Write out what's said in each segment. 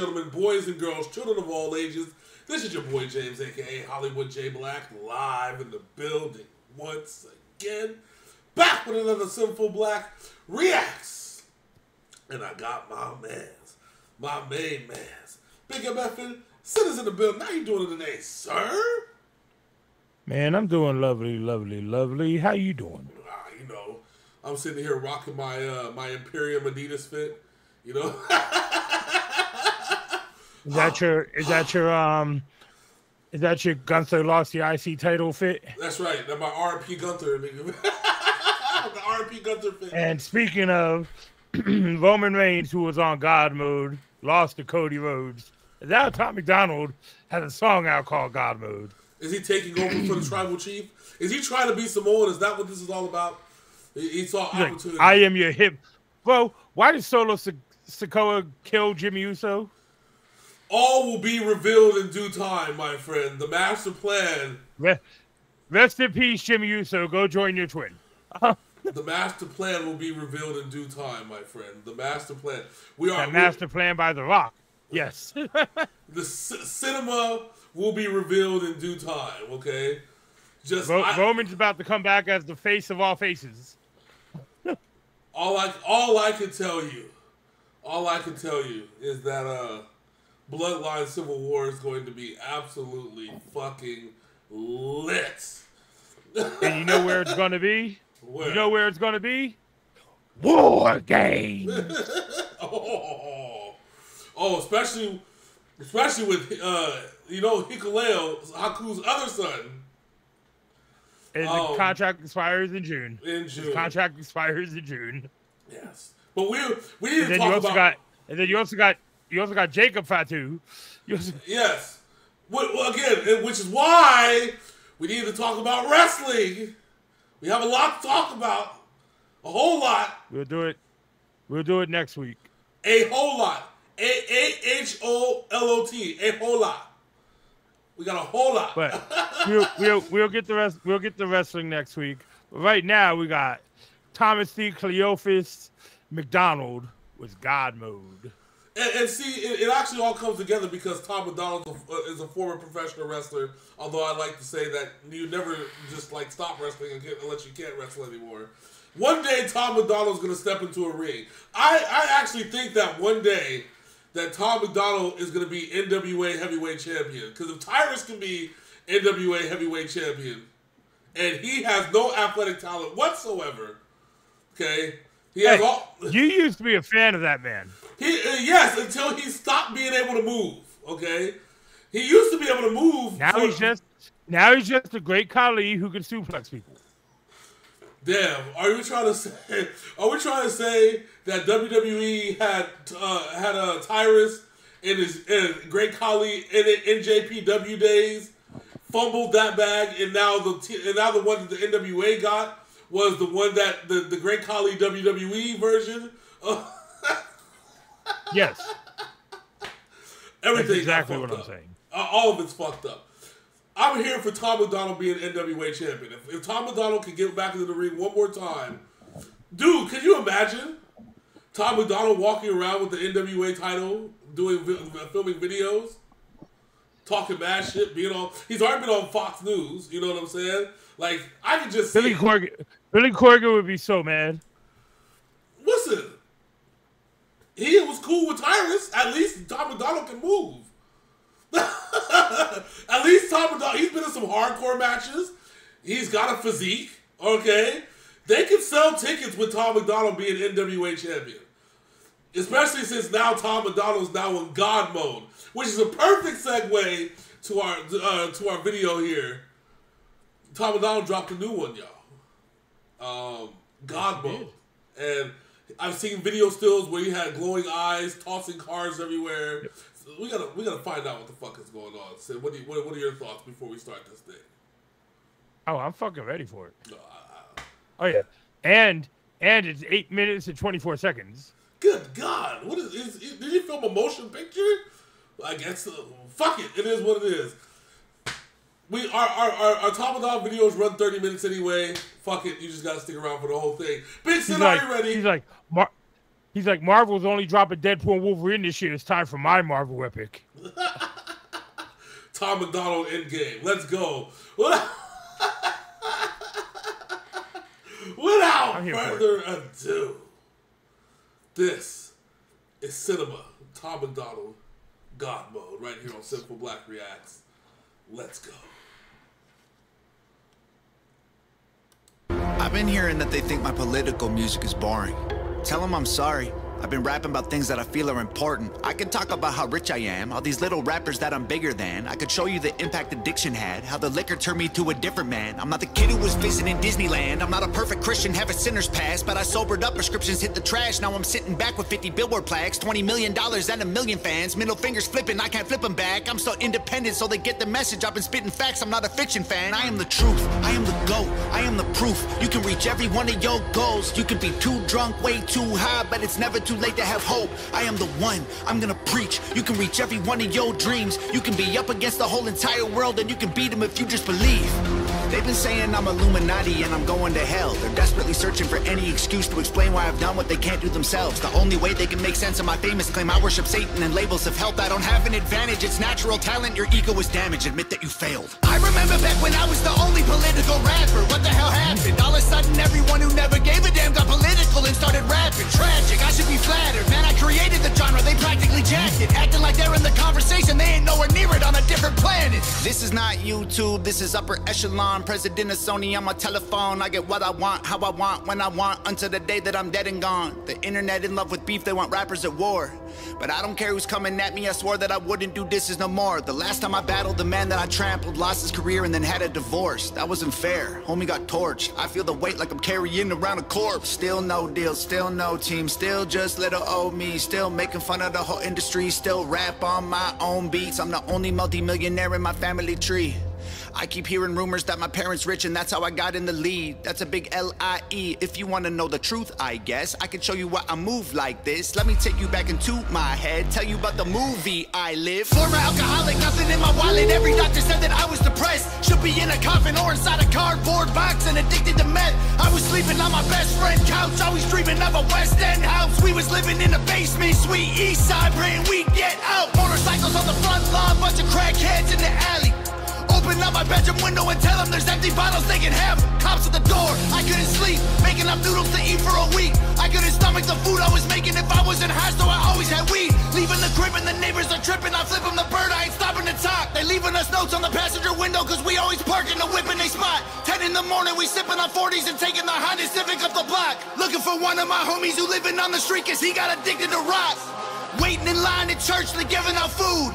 gentlemen, boys and girls, children of all ages, this is your boy James, a.k.a. Hollywood J. Blaq, live in the building once again. Back with another Synful Blaq Reacts. And I got my main mans. Big MFing, sinners in the building. How you doing today, sir? Man, I'm doing lovely, lovely, lovely. How you doing? You know, I'm sitting here rocking my my Imperium Adidas fit. You know, is that your Gunther lost the IC title fit? That's right. That's my RP Gunther. The RP Gunther fit. And speaking of Roman Reigns, who was on God mode, lost to Cody Rhodes. Now Tom MacDonald has a song out called God Mode. Is he taking over for the tribal chief? Is he trying to be Samoan? Is that what this is all about? He saw opportunity. Like, I am your hip. Bro, why did Solo Sikoa kill Jimmy Uso? All will be revealed in due time, my friend. The master plan. Rest in peace, Jimmy Uso. Go join your twin. The master plan will be revealed in due time, my friend. The master plan. Master plan by The Rock. Yes. The cinema will be revealed in due time, okay? Roman's about to come back as the face of all faces. all I can tell you is that Bloodline Civil War is going to be absolutely fucking lit. And you know where it's going to be? Where? You know where it's going to be? War Games. especially with Hikuleo, Haku's other son. And the contract expires in June. His contract expires in June. Yes, but we need to talk about. And then you also got Jacob Fatu. Yes. Well, again, which is why we need to talk about wrestling. We have a lot to talk about. A whole lot. We'll do it. We'll do it next week. A whole lot. AHOLOT. A whole lot. We got a whole lot. But we'll get the rest. We'll get the wrestling next week. But right now we got Thomas C. Cleophas MacDonald with God Mode. And see, it actually all comes together because Tom MacDonald is a former professional wrestler. Although I like to say that you never just like stop wrestling unless you can't wrestle anymore. One day Tom MacDonald's going to step into a ring. I actually think that one day that Tom MacDonald is going to be NWA Heavyweight Champion. Because if Tyrus can be NWA Heavyweight Champion and he has no athletic talent whatsoever, okay? You used to be a fan of that man. Yes, until he stopped being able to move. Okay, he used to be able to move. Now he's just a great colleague who can suplex people. Damn, are we trying to say that WWE had Tyrus in his great colleague in NJPW days, fumbled that bag, and now the one that the NWA got was the one that the Great Khali WWE version? Yes. Everything's exactly what I'm saying. All of it's fucked up. I'm here for Tom MacDonald being NWA champion. If Tom MacDonald can get back into the ring one more time, dude, can you imagine Tom MacDonald walking around with the NWA title, filming videos, talking mad shit, he's already been on Fox News, you know what I'm saying? Like, I could just Billy Corgan would be so mad. Listen, he was cool with Tyrus. At least Tom MacDonald can move. At least Tom MacDonald, he's been in some hardcore matches. He's got a physique, okay? They can sell tickets with Tom MacDonald being NWA champion. Especially since now Tom MacDonald's now in God mode, which is a perfect segue to our video here. Tom MacDonald dropped a new one, y'all. God mode. And I've seen video stills where he had glowing eyes, tossing cars everywhere. Yep. So we gotta find out what the fuck is going on. So what are your thoughts before we start this thing? Oh, I'm fucking ready for it. Oh yeah, and it's 8 minutes and 24 seconds. Good God, what is did he film a motion picture? I guess fuck it. It is what it is. Our Tom MacDonald videos run 30 minutes anyway. Fuck it, you just gotta stick around for the whole thing. Big Sin, are you ready? He's like, He's like, Marvel's only dropping Deadpool and Wolverine this year. It's time for my Marvel epic. Tom MacDonald Endgame. Let's go. Without further ado, this is Cinema. Tom MacDonald, God Mode, right here on Synful Blaq Reacts. Let's go. I've been hearing that they think my political music is boring. Tell them I'm sorry. I've been rapping about things that I feel are important. I could talk about how rich I am, all these little rappers that I'm bigger than. I could show you the impact addiction had, how the liquor turned me to a different man. I'm not the kid who was visiting Disneyland. I'm not a perfect Christian, have a sinner's past, but I sobered up, prescriptions hit the trash. Now I'm sitting back with 50 billboard plaques, $20 million and a million fans. Middle fingers flipping, I can't flip them back. I'm so independent, so they get the message. I've been spitting facts, I'm not a fiction fan. I am the truth, I am the GOAT, I am the proof. You can reach every one of your goals. You can be too drunk, way too high, but it's never too late to have hope. I am the one, I'm gonna preach. You can reach every one of your dreams. You can be up against the whole entire world, and you can beat them if you just believe. They've been saying I'm Illuminati and I'm going to hell. They're desperately searching for any excuse to explain why I've done what they can't do themselves. The only way they can make sense of my fame is claim I worship Satan and labels of health. I don't have an advantage, it's natural talent. Your ego is damaged, admit that you failed. I remember back when I was the only political rapper. What the hell happened? All of a sudden everyone who never gave a damn got political and started rapping. Tragic, I should be flattered. Man, I created the genre, they practically jacked it. Acting like they're in the conversation, they ain't nowhere near it on a different planet. This is not YouTube, this is upper echelon. President of Sony on my telephone. I get what I want, how I want, when I want, until the day that I'm dead and gone. The internet in love with beef, they want rappers at war. But I don't care who's coming at me, I swore that I wouldn't do this no more. The last time I battled the man that I trampled, lost his career and then had a divorce. That wasn't fair, homie got torched. I feel the weight like I'm carrying around a corpse. Still no deal, still no team, still just little old me. Still making fun of the whole industry, still rap on my own beats. I'm the only multi-millionaire in my family tree. I keep hearing rumors that my parents rich and that's how I got in the lead. That's a big L-I-E. If you want to know the truth, I guess I can show you why I move like this. Let me take you back into my head, tell you about the movie I live. Former alcoholic, nothing in my wallet. Every doctor said that I was depressed. Should be in a coffin or inside a cardboard box and addicted to meth. I was sleeping on my best friend couch, always dreaming of a West End house. We was living in a basement, sweet east side, praying we'd get out. Motorcycles on the front lawn, bunch of crackheads in the alley. Open up my bedroom window and tell them there's empty bottles they can have. Cops at the door, I couldn't sleep, making up noodles to eat for a week. I couldn't stomach the food I was making if I wasn't high, so I always had weed. Leaving the crib and the neighbors are tripping, I flip them the bird, I ain't stopping to talk. They leaving us notes on the passenger window, cause we always park in the whip in they spot. 10 in the morning, we sipping on 40s and taking the Honda Civic up the block. Looking for one of my homies who living on the street cause he got addicted to rock. Waiting in line at church, they giving out food.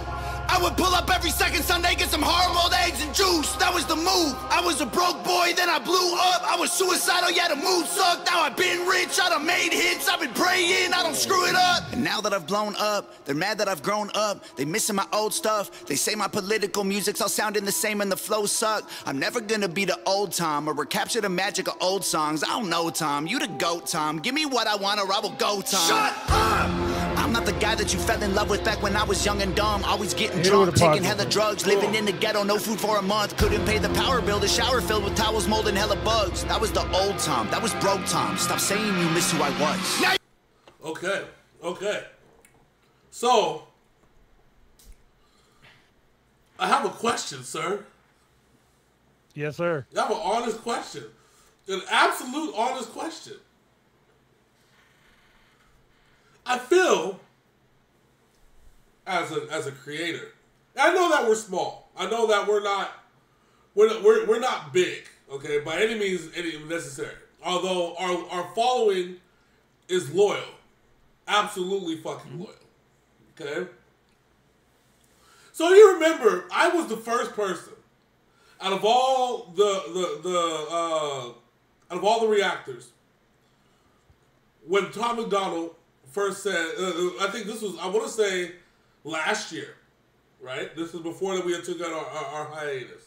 I would pull up every second Sunday, get some hard-boiled eggs and juice. That was the move. I was a broke boy, then I blew up. I was suicidal, yeah, the mood sucked. Now I've been rich, I done made hits. I've been praying, I don't screw it up. And now that I've blown up, they're mad that I've grown up. They missing my old stuff. They say my political music's all sounding the same and the flows suck. I'm never gonna be the old Tom or recapture the magic of old songs. I don't know, Tom. You the GOAT, Tom. Give me what I want or I will go, Tom. Shut up! I'm not the guy that you fell in love with back when I was young and dumb. Always getting drunk, taking hella drugs, living in the ghetto, no food for a month. Couldn't pay the power bill, the shower filled with towels, mold and hella bugs. That was the old Tom, that was broke Tom. Stop saying you miss who I was. Okay, okay. So, I have a question, sir. Yes, sir. I have an honest question. An absolute honest question. I feel, as a creator, I know that we're small. I know that we're not big, okay, by any means necessary. Although our following is loyal, absolutely fucking loyal, okay. So you remember, I was the first person out of all the reactors when Tom MacDonald first said, I think this was, I want to say, last year, right? This is before that we had took out our hiatus.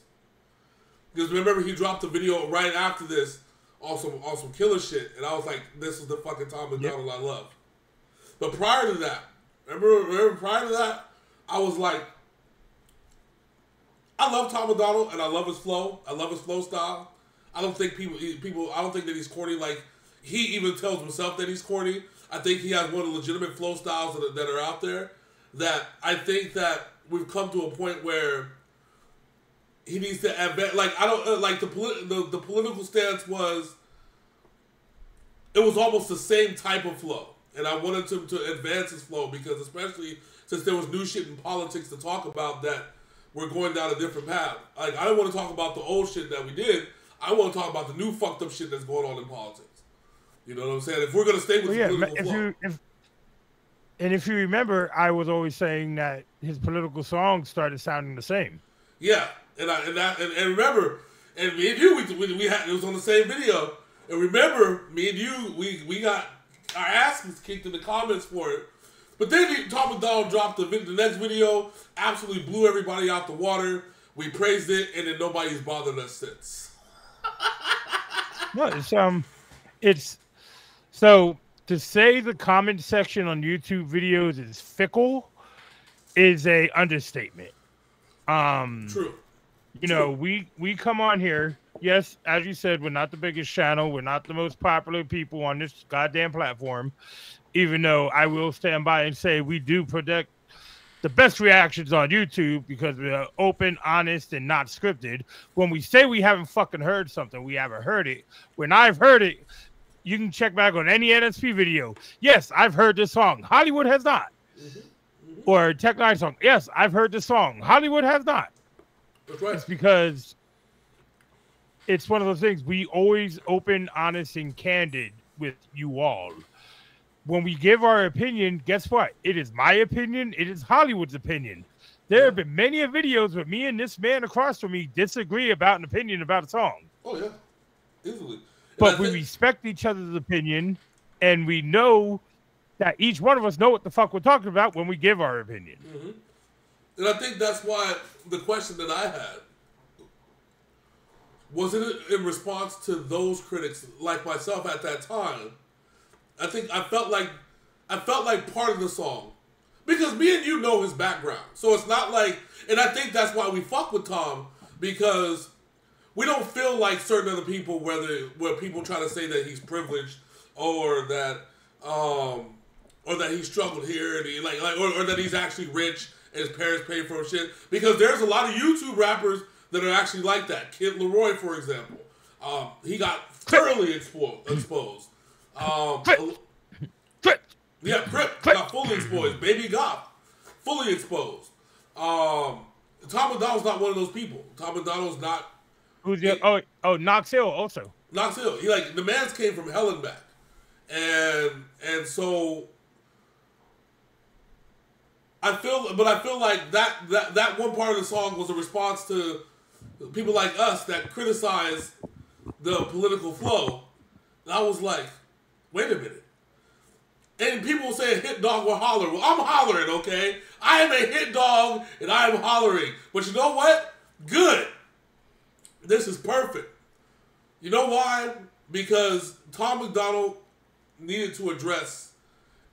Because remember, he dropped a video right after this on some killer shit, and I was like, this is the fucking Tom MacDonald I love. But prior to that, remember prior to that, I was like, I love Tom MacDonald, and I love his flow. I love his flow style. I don't think I don't think that he's corny like he even tells himself that he's corny. I think he has one of the legitimate flow styles that are out there. That I think that we've come to a point where he needs to advance. Like I don't like the political stance was. It was almost the same type of flow, and I wanted him to advance his flow because, especially since there was new shit in politics to talk about, that we're going down a different path. Like I don't want to talk about the old shit that we did. I want to talk about the new fucked up shit that's going on in politics. You know what I'm saying? If we're gonna stay with the political flow. If you remember, I was always saying that his political songs started sounding the same. Yeah, and remember, and me and you, we had it was on the same video. And remember, me and you, we got our asses kicked in the comments for it. But then Tom MacDonald dropped the next video, absolutely blew everybody out the water. We praised it, and then nobody's bothered us since. No, it's so to say the comment section on YouTube videos is fickle is a understatement. True. You know, we come on here. Yes, as you said, we're not the biggest channel. We're not the most popular people on this goddamn platform. Even though I will stand by and say we do predict the best reactions on YouTube because we're open, honest, and not scripted. When we say we haven't fucking heard something, we haven't heard it. When I've heard it, you can check back on any NSP video. Yes, I've heard this song. Hollywood has not. Or Tech Nine song. Yes, I've heard this song. Hollywood has not. That's right. It's because it's one of those things. We always open, honest, and candid with you all. When we give our opinion, guess what? It is my opinion. It is Hollywood's opinion. There have been many videos where me and this man across from me disagree about an opinion about a song. Oh, yeah. Easily. But we respect each other's opinion, and we know that each one of us know what the fuck we're talking about when we give our opinion. Mm-hmm. And I think that's why the question that I had wasn't in response to those critics like myself at that time. I think I felt like part of the song because me and you know his background, so it's not like. And I think that's why we fuck with Tom because we don't feel like certain other people, where people try to say that he's privileged or that he struggled here and he or that he's actually rich and his parents paid for his shit. Because there's a lot of YouTube rappers that are actually like that. Kid Leroy, for example, he got thoroughly exposed. Crip got fully exposed. Baby Goth, fully exposed. Tom MacDonald's not one of those people. Tom MacDonald's not. Knox Hill also. Knox Hill. He the man's came from hell and back, and so I feel like that one part of the song was a response to people like us that criticize the political flow. And I was like, wait a minute. And people say hit dog will holler. Well, I'm hollering, okay? I am a hit dog and I am hollering. But you know what? Good. This is perfect. You know why? Because Tom MacDonald needed to address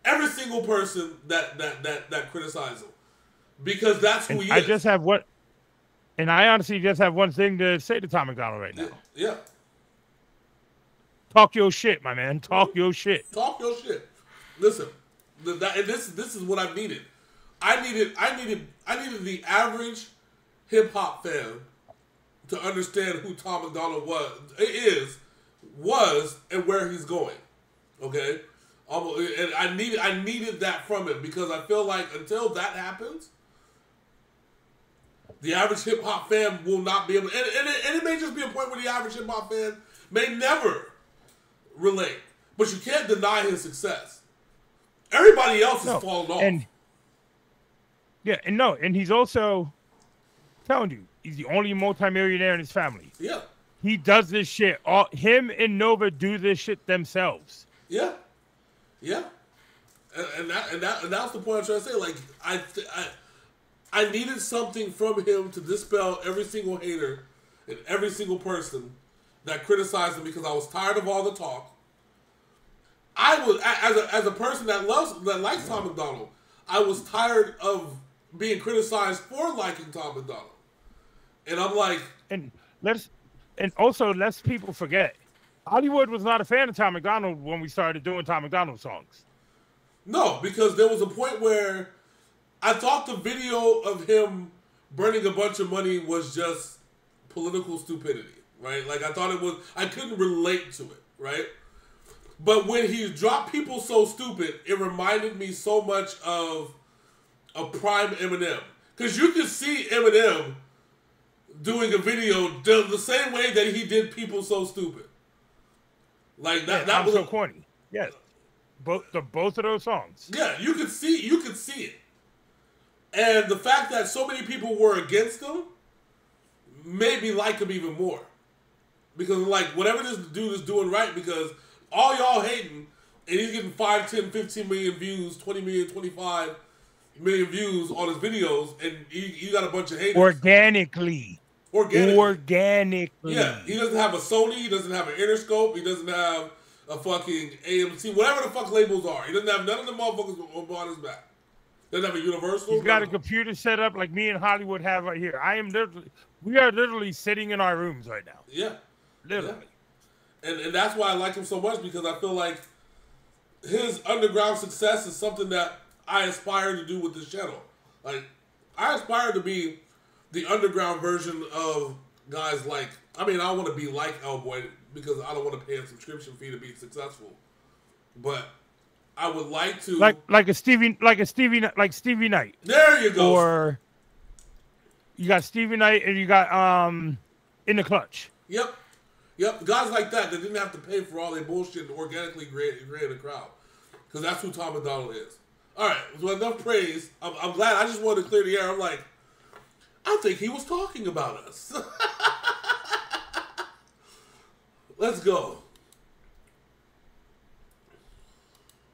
every single person that criticized him. Because that's who he is. I honestly just have one thing to say to Tom MacDonald right now. Yeah. Talk your shit, my man. Talk your shit. Talk your shit. Listen, and this is what I needed. I needed the average hip hop fan to understand who Tom MacDonald was, and where he's going. Okay, and I needed that from him because I feel like until that happens, the average hip hop fan will not be able. And it may just be a point where the average hip hop fan may never relate, but you can't deny his success. Everybody else is falling off. And he's also telling you he's the only multimillionaire in his family. Yeah, he does this shit. Him and Nova do this shit themselves. Yeah, and that's the point I'm trying to say. Like I needed something from him to dispel every single hater and every single person that criticized him because I was tired of all the talk. I was as a person that likes Tom MacDonald, I was tired of being criticized for liking Tom MacDonald. And I'm like, and also lest people forget, Hollywood was not a fan of Tom MacDonald when we started doing Tom MacDonald songs. No, because there was a point where I thought the video of him burning a bunch of money was just political stupidity, right? Like, I thought it was, I couldn't relate to it, right? But when he dropped People So Stupid, it reminded me so much of a prime Eminem. Because you could see Eminem doing a video the same way that he did People So Stupid. Like, that was so corny. Yes. Both of those songs. Yeah, you could see it. And the fact that so many people were against him made me like him even more. Because, like, whatever this dude is doing right, because all y'all hating, and he's getting 5, 10, 15 million views, 20 million, 25 million views on his videos, and you got a bunch of haters. Organically. Yeah, he doesn't have a Sony, he doesn't have an Interscope, he doesn't have a fucking AMC, whatever the fuck labels are. He doesn't have none of the motherfuckers on his back. Doesn't have a Universal. He's got a computer set up like me and Hollywood have right here. We are literally sitting in our rooms right now. Yeah. Literally. Yeah. And that's why I like him so much, because I feel like his underground success is something that I aspire to do with this channel. Like, I aspire to be the underground version of guys like, I mean, I don't want to be like L-Boy because I don't want to pay a subscription fee to be successful. But I would like to like Stevie Knight. There you go. Or you got Stevie Knight and you got In the Clutch. Yep. Guys like that didn't have to pay for all their bullshit to organically create a crowd. Because that's who Tom MacDonald is. All right, so enough praise. I'm glad. I just wanted to clear the air. I'm like, I think he was talking about us. Let's go.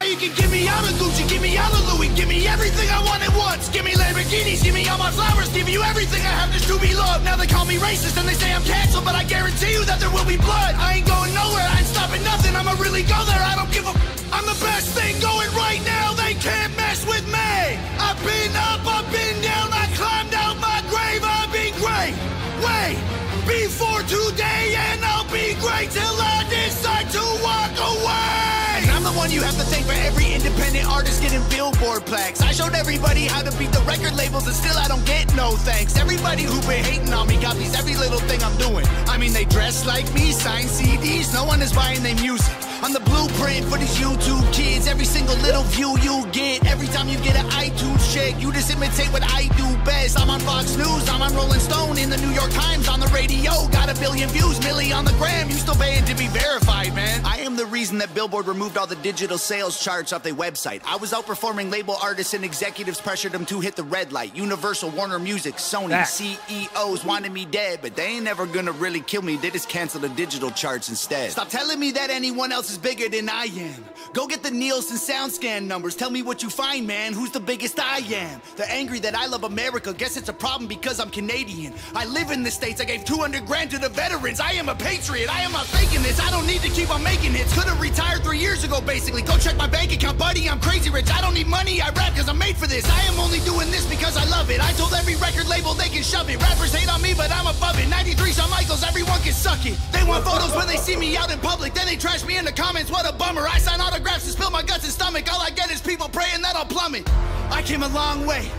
You can give me all the Gucci, give me all the Louis, give me everything I want at once. Give me Lamborghinis, give me all my flowers, give you everything I have just to be loved. Now they call me racist and they say I'm canceled, but I guarantee you that there will be blood. I ain't going nowhere, I ain't stopping nothing, I'ma really go there, I don't give a I'm the best thing going right now, they can't mess with me. I've been up, I've been down, I climbed out my grave, I'll be great. Wait, before today and I'll be great till I decide to walk away. I'm the one you have to thank for every independent artist getting Billboard plaques. I showed everybody how to beat the record labels and still I don't get no thanks. Everybody who been hating on me copies every little thing I'm doing. I mean, they dress like me, sign CDs, no one is buying their music. I'm the blueprint for these YouTube kids. Every single little view you get, every time you get an iTunes check, you just imitate what I do best. I'm on Fox News, I'm on Rolling Stone, in the New York Times, on the radio. Got 1 billion views, Millie on the gram. You still paying to be verified, man. I am the reason that Billboard removed all the digital sales charts off their website. I was outperforming label artists and executives pressured them to hit the red light. Universal, Warner Music, Sony, CEOs wanted me dead, but they ain't never gonna really kill me. They just cancel the digital charts instead. Stop telling me that anyone else is bigger than I am. Go get the Nielsen SoundScan numbers. Tell me what you find, man. Who's the biggest I am? They're angry that I love America. Guess it's a problem because I'm Canadian. I live in the States. I gave 200 grand to the veterans. I am a patriot. I am not faking this. I don't need to keep on making hits. Could have retired 3 years ago, basically. Go check my bank account, buddy. I'm crazy rich. I don't need money. I rap because I'm made for this. I am only doing this because I love it. I told every record label they can shove it. Rappers hate on me, but I'm above it. 93 Shawn Michaels, everyone can suck it. They want photos when they see me out in public. Then they trash me in the comments. What a bummer. I sign autographs and spill my guts and stomach. All I get is people praying that I'll plummet. I came a long way.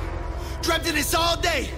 Dreamt of this all day.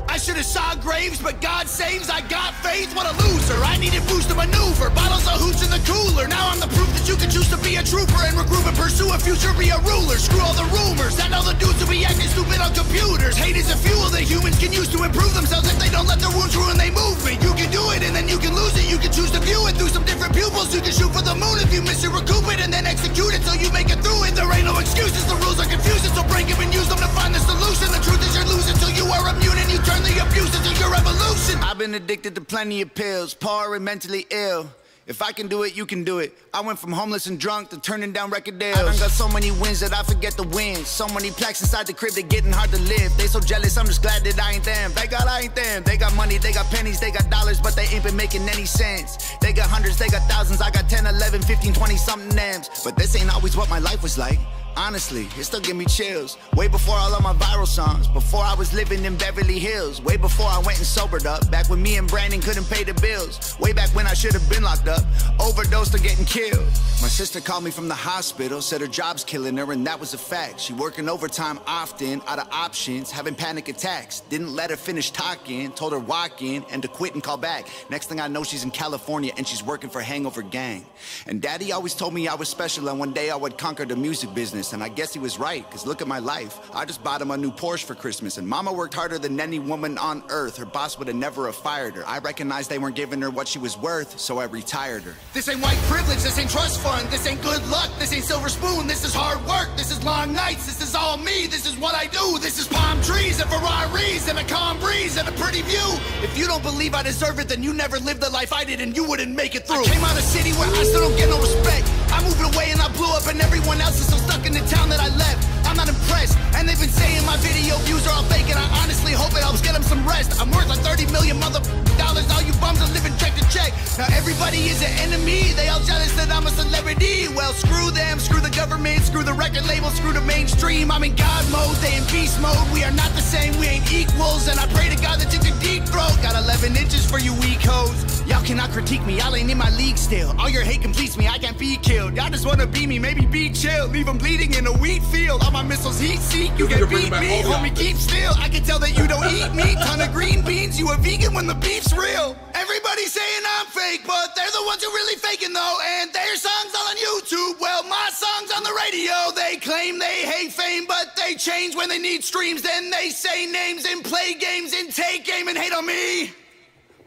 I should have saw graves, but God saves. I got faith, what a loser. I needed boost to maneuver. Bottles of hooch in the cooler. Now I'm the proof that you can choose to be a trooper and regroup and pursue a future, be a ruler. Screw all the rumors and all the dudes who be acting stupid on computers. Hate is a fuel that humans can use to improve themselves if they don't let their wounds ruin their movement. You can do it and then you can lose it. You can choose to view it through some different pupils. You can shoot for the moon if you miss it, recoup it, and then execute it till you make it through it. There ain't no excuses, the rules are confusing, so break them and use them to find the solution. The truth is you're losing till you are immune and you turn the abuse into your revolution. I've been addicted to plenty of pills, poor and mentally ill. If I can do it, you can do it. I went from homeless and drunk to turning down record deals. I done got so many wins that I forget the win. So many plaques inside the crib, they getting hard to live. They so jealous, I'm just glad that I ain't them. Thank God I ain't them. They got money, they got pennies, they got dollars, but they ain't been making any sense. They got hundreds, they got thousands, I got 10, 11, 15, 20 something M's. But this ain't always what my life was like. Honestly, it still give me chills. Way before all of my viral songs, before I was living in Beverly Hills, way before I went and sobered up, back when me and Brandon couldn't pay the bills, way back when I should have been locked up, overdosed or getting killed. My sister called me from the hospital, said her job's killing her, and that was a fact. She working overtime often, out of options, having panic attacks. Didn't let her finish talking, told her walk in and to quit and call back. Next thing I know, she's in California and she's working for Hangover Gang. And Daddy always told me I was special and one day I would conquer the music business. And I guess he was right, cause look at my life. I just bought him a new Porsche for Christmas, and Mama worked harder than any woman on earth. Her boss would have never have fired her. I recognized they weren't giving her what she was worth, so I retired her. This ain't white privilege, this ain't trust fund, this ain't good luck, this ain't silver spoon, this is hard work, this is long nights, this is all me, this is what I do, this is palm trees and Ferraris and a calm breeze and a pretty view. If you don't believe I deserve it, then you never lived the life I did and you wouldn't make it through. I came out of a city where I still don't get no respect. I moved away and I blew up and everyone else is still stuck in the town that I left. I'm not impressed, and they've been saying my video views are all fake, and I honestly hope it helps get them some rest. I'm worth like 30 million dollars, all you bums are living check to check. Now everybody is an enemy, they all jealous that I'm a celebrity. Well, screw them, screw the government, screw the record label, screw the mainstream. I'm in God mode, they in beast mode. We are not the same, we ain't equals, and I pray to God that you can deep throat. Got 11 inches for you weak hoes. Y'all cannot critique me, y'all ain't in my league still. All your hate completes me, I can't be killed. Y'all just wanna be me, maybe be chill. Leave them bleeding in a wheat field. All my missiles heat seek, you can beat me. Homie, keep still, I can tell that you don't eat meat. Ton of green beans, you a vegan when the beef's real. Everybody's saying I'm fake, but they're the ones who really faking though. And their songs all on YouTube, well my songs on the radio. They claim they hate fame, but they change when they need streams. Then they say names and play games and take aim and hate on me.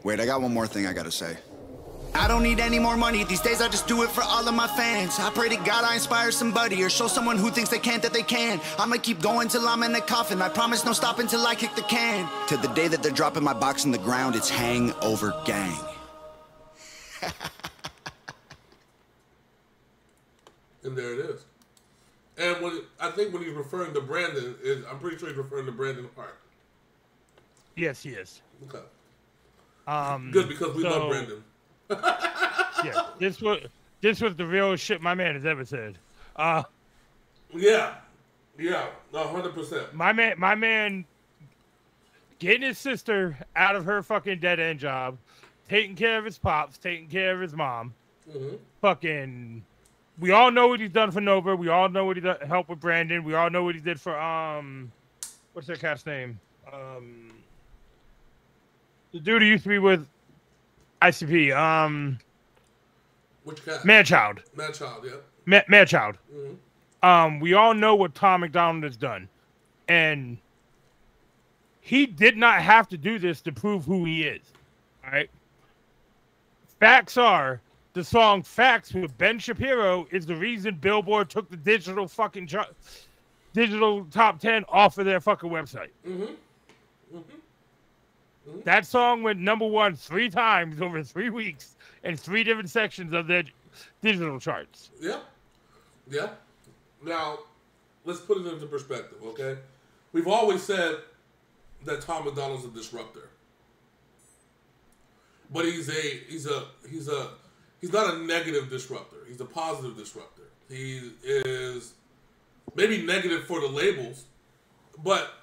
Wait, I got one more thing I gotta say. I don't need any more money, these days I just do it for all of my fans. I pray to God I inspire somebody or show someone who thinks they can't that they can. I'ma keep going till I'm in the coffin, I promise no stopping till I kick the can. To the day that they're dropping my box in the ground, it's Hangover Gang. And there it is. And I think when he's referring to Brandon, I'm pretty sure he's referring to Brandon Hart. Yes, he is. Okay. Good, because we love Brandon. Yeah, this was the real shit my man has ever said. Yeah, 100%. My man, getting his sister out of her fucking dead end job, taking care of his pops, taking care of his mom. Mm-hmm. Fucking, we all know what he's done for Nova. We all know what he helped with Brandon. We all know what he did for what's that cat's name? The dude who used to be with ICP. Which cat? Manchild. Manchild, yeah. Manchild. Mm-hmm. We all know what Tom MacDonald has done. And he did not have to do this to prove who he is. All right? Facts are, the song Facts with Ben Shapiro is the reason Billboard took the digital top 10 off of their fucking website. Mm-hmm. Mm-hmm. That song went #1 3 times over 3 weeks in 3 different sections of their digital charts. Yeah. Yeah. Now, let's put it into perspective, okay? We've always said that Tom MacDonald's a disruptor. But he's not a negative disruptor. He's a positive disruptor. He is maybe negative for the labels, but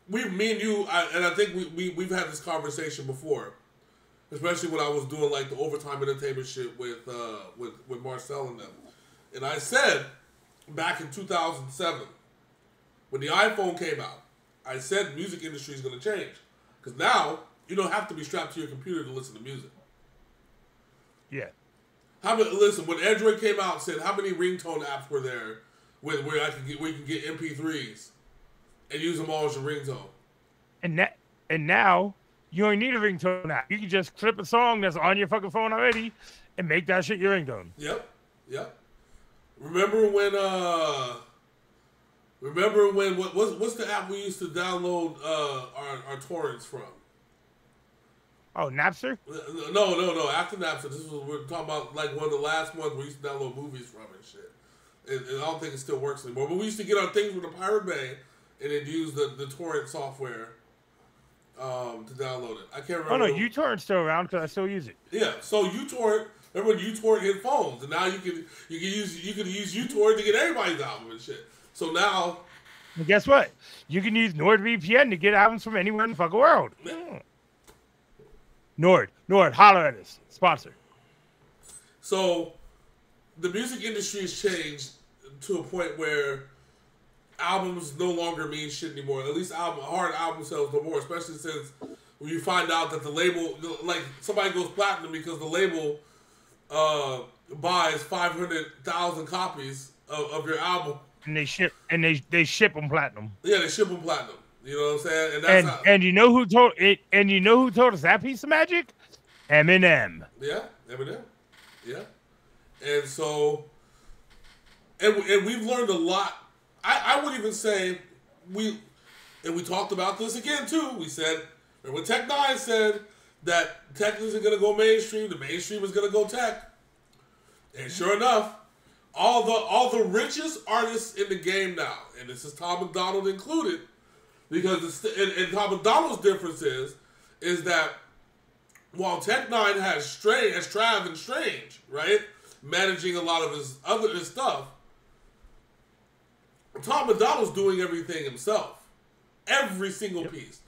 me and you, and I think we've had this conversation before, especially when I was doing like the overtime entertainment shit with Marcel and them. And I said back in 2007, when the iPhone came out, I said music industry is going to change because now you don't have to be strapped to your computer to listen to music. Yeah. Listen, when Android came out, said how many ringtone apps were there where we can get MP3s. And use them all as your ringtone. And now you don't need a ringtone app. You can just clip a song that's on your fucking phone already and make that shit your ringtone. Yep. Remember when what's the app we used to download our torrents from? Oh, Napster? No. After Napster, we're talking about like one of the last ones we used to download movies from and shit. And I don't think it still works anymore. But we used to get our things from the Pirate Bay. And then use the torrent software to download it. I can't remember. Oh, no, uTorrent's still around because I still use it. Yeah, so uTorrent, Remember when uTorrent hit phones, and now you can use uTorrent to get everybody's album and shit. So now, and guess what? You can use NordVPN to get albums from anywhere in the fucking world. Yeah. Nord, holler at us, sponsor. So the music industry has changed to a point where albums no longer mean shit anymore. At least hard album sales no more, especially since when you find out that the label, like somebody goes platinum because the label buys 500,000 copies of your album, and they ship them platinum. Yeah, they ship them platinum. You know what I'm saying? And that's and you know who told it? And you know who told us that piece of magic? Eminem. Yeah, Eminem. Yeah, and so, and we've learned a lot. I would even say we talked about this again too. We said when Tech 9 said that tech isn't going to go mainstream, the mainstream is going to go tech, and sure enough, all the richest artists in the game now, and this is Tom MacDonald included, because and Tom MacDonald's difference is that while Tech 9 has Trav and Strange, right, managing a lot of his stuff, Tom MacDonald's doing everything himself. Every single piece.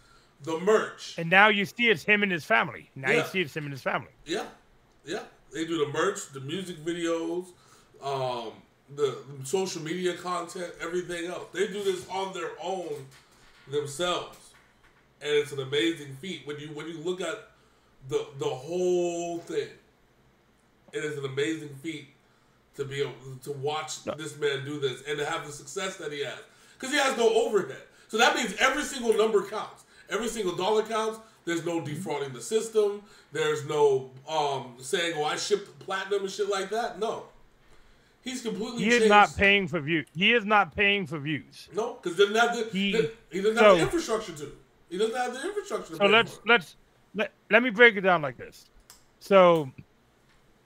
The merch. And now you see it's him and his family. You see it's him and his family. Yeah. Yeah. They do the merch, the music videos, the social media content, everything else. They do this on their own themselves. And it's an amazing feat. When you look at the whole thing, it is an amazing feat to be able to watch this man do this and to have the success that he has. Because he has no overhead. So that means every single number counts. Every single dollar counts. There's no defrauding the system. There's no saying, I shipped platinum and shit like that. No. He's completely changed. He is not paying for views. He is not paying for views. No, because he doesn't have the infrastructure to. He doesn't have the infrastructure to. So let me break it down like this. So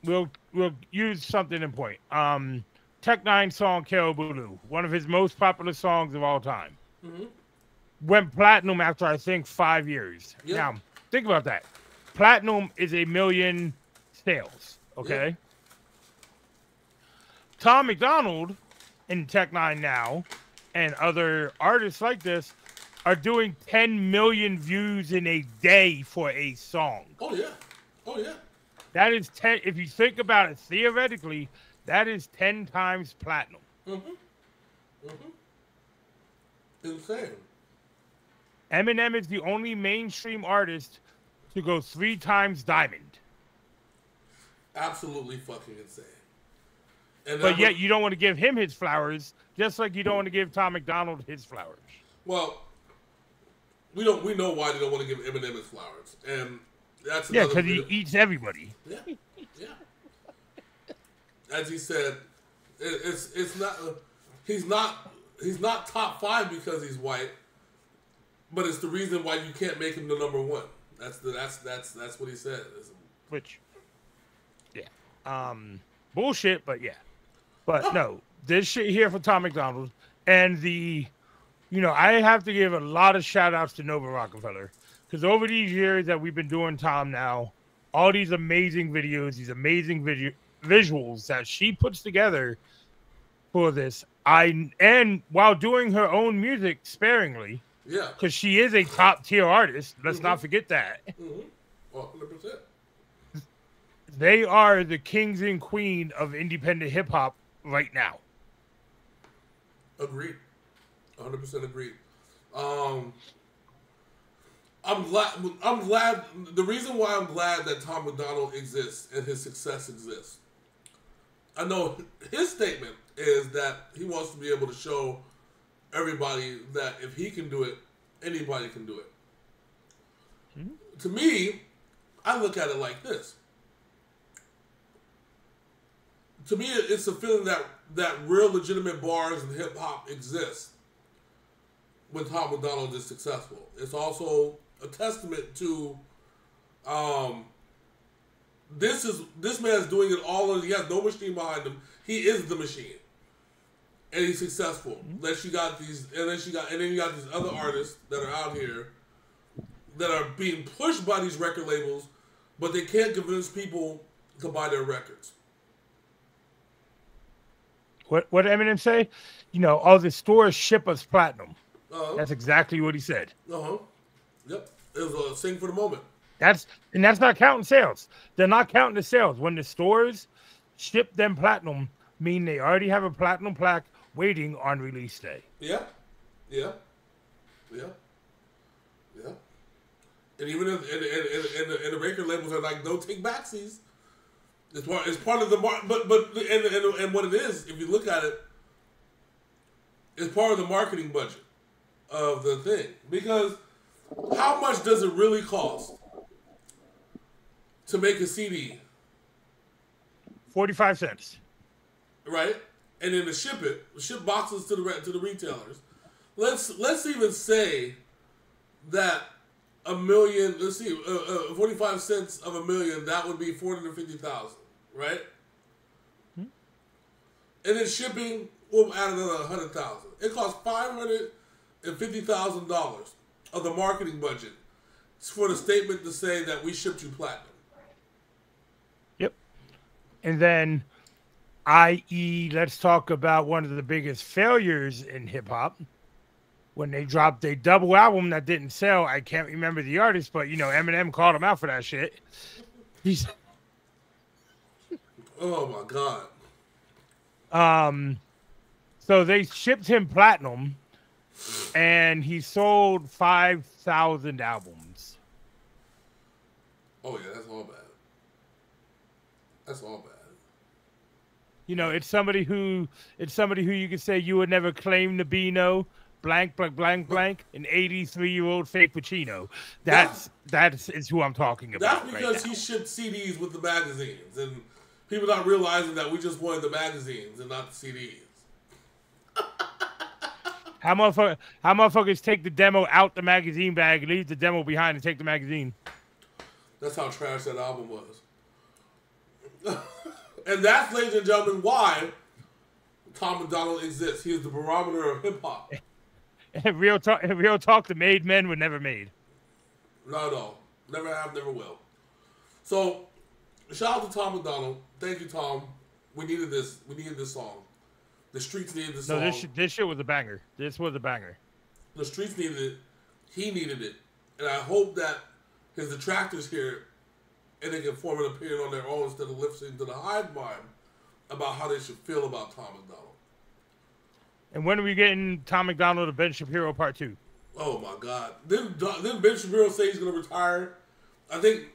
we'll use something in point. Tech 9 song Carol Bulu, one of his most popular songs of all time. Mm-hmm. Went platinum after I think 5 years. Yep. Now think about that. Platinum is 1 million sales. Okay. Yep. Tom MacDonald and Tech 9 now and other artists like this are doing 10 million views in a day for a song. Oh yeah. That is 10. If you think about it theoretically, that is 10 times platinum. Insane. Eminem is the only mainstream artist to go 3 times diamond. Absolutely fucking insane. But yet you don't want to give him his flowers, just like you don't want to give Tom MacDonald his flowers. Well, we know why they don't want to give Eminem his flowers, and that's because he eats everybody. Yeah. As he said, it's not he's not top 5 because he's white, but it's the reason why you can't make him the number 1. That's what he said. Which, bullshit, but yeah. But no, this shit here for Tom MacDonald and I have to give a lot of shout outs to Nova Rockefeller because over these years that we've been doing Tom now, all these amazing videos, these amazing visuals that she puts together for this, and while doing her own music sparingly, because she is a top tier artist, let's not forget that. 100%. They are the kings and queen of independent hip hop right now. Agreed. 100% agreed. I'm glad. The reason why I'm glad that Tom MacDonald exists and his success exists. I know his statement is that he wants to be able to show everybody that if he can do it, anybody can do it. Mm-hmm. To me, I look at it like this. To me, it's a feeling that real legitimate bars in hip hop exist when Tom MacDonald is successful. It's also a testament to this man's doing it all. He has no machine behind him. He is the machine, and he's successful. Mm-hmm. Then you got these other artists that are out here that are being pushed by these record labels, but they can't convince people to buy their records. What did Eminem say? You know, all the stores ship us platinum. That's exactly what he said. Yep. It was a sing for the moment. That's not counting sales. They're not counting the sales. When the stores ship them platinum, mean they already have a platinum plaque waiting on release day. Yeah. And even if and the record labels are like, no take backsies. It's part of the but and what it is, if you look at it, it's part of the marketing budget of the thing. Because how much does it really cost to make a CD? 45 cents. Right? And then to ship boxes to the retailers. Let's even say that a million. Let's see, 45 cents of a million. That would be 450,000, right? And then shipping will add another 100,000. It costs $550,000 of the marketing budget for the statement to say that we shipped you platinum. Yep. And then, i.e., let's talk about one of the biggest failures in hip hop. When they dropped a double album that didn't sell, I can't remember the artist, but you know, Eminem called him out for that shit. Oh my God. So they shipped him platinum, and he sold 5,000 albums. Oh yeah, that's all bad. That's all bad. You know, it's somebody who you could say you would never claim to be no. Blank, blank, blank, blank, an 83-year-old fake Pacino. That is who I'm talking about. That's because right he shipped CDs with the magazines, and people not realizing that we just wanted the magazines and not the CDs. How motherfuckers take the demo out the magazine bag, leave the demo behind, and take the magazine? That's how trash that album was. And that's, ladies and gentlemen, why Tom MacDonald exists. He is the barometer of hip hop. And real talk, the made men were never made. Not at all. Never have, never will. So, shout out to Tom MacDonald. Thank you, Tom. We needed this. We needed this song. The streets needed this song. No, this shit was a banger. This was a banger. The streets needed it. He needed it. And I hope that his detractors hear and they can form an opinion on their own instead of listening to the hive mind about how they should feel about Tom MacDonald. And when are we getting Tom MacDonald to Ben Shapiro Part 2? Oh my God! Didn't Ben Shapiro say he's going to retire? I think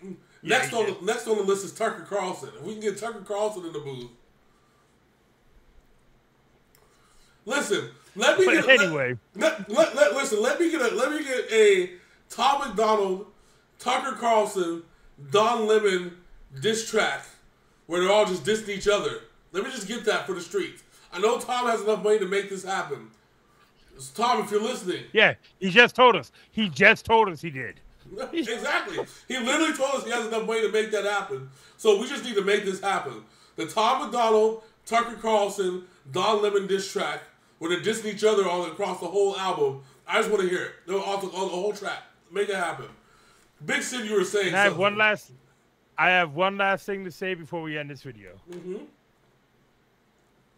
next on the list is Tucker Carlson. If we can get Tucker Carlson in the booth, listen. Let me get a Tom MacDonald, Tucker Carlson, Don Lemon diss track where they're all just dissing each other. Let me just get that for the streets. I know Tom has enough money to make this happen. So Tom, if you're listening. Yeah, he just told us. He did. Exactly. He literally told us he has enough money to make that happen. So we just need to make this happen. The Tom MacDonald, Tucker Carlson, Don Lemon diss track where they're dissing each other all across the whole album. I just want to hear it. On the whole track. Make it happen. Big Sid, you were saying I have one last thing to say before we end this video. Mm-hmm.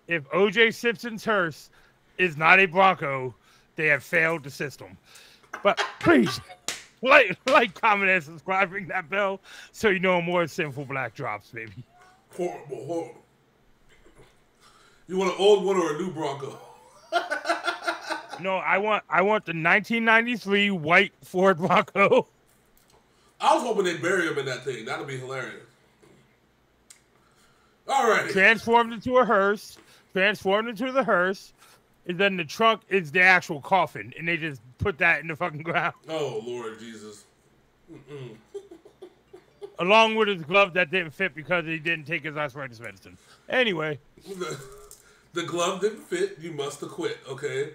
If O.J. Simpson's hearse is not a Bronco, they have failed the system. But please, like, comment, and subscribe, ring that bell, so you know more Synful Blaq drops, baby. Horrible. You want an old one or a new Bronco? No, I want the 1993 white Ford Bronco. I was hoping they'd bury him in that thing. That'd be hilarious. All right. Transformed into a hearse. Transformed into the hearse. And then the trunk is the actual coffin. And they just put that in the fucking ground. Oh, Lord Jesus. Along with his glove that didn't fit because he didn't take his arthritis medicine. Anyway. The glove didn't fit. You must have quit, okay?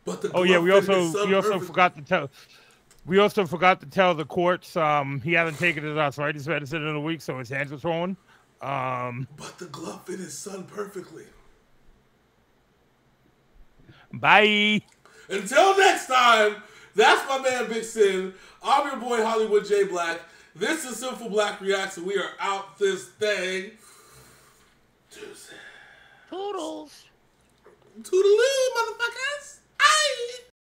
But the glove we also forgot to tell... We also forgot to tell the courts he hasn't taken his arthritis medicine in a week, so his hands are swollen. But the glove fit his son perfectly. Bye. Until next time, that's my man Big Sin. I'm your boy Hollywood J Black. This is Synful Blaq Reacts, and we are out this thing. Toodles. Toodles.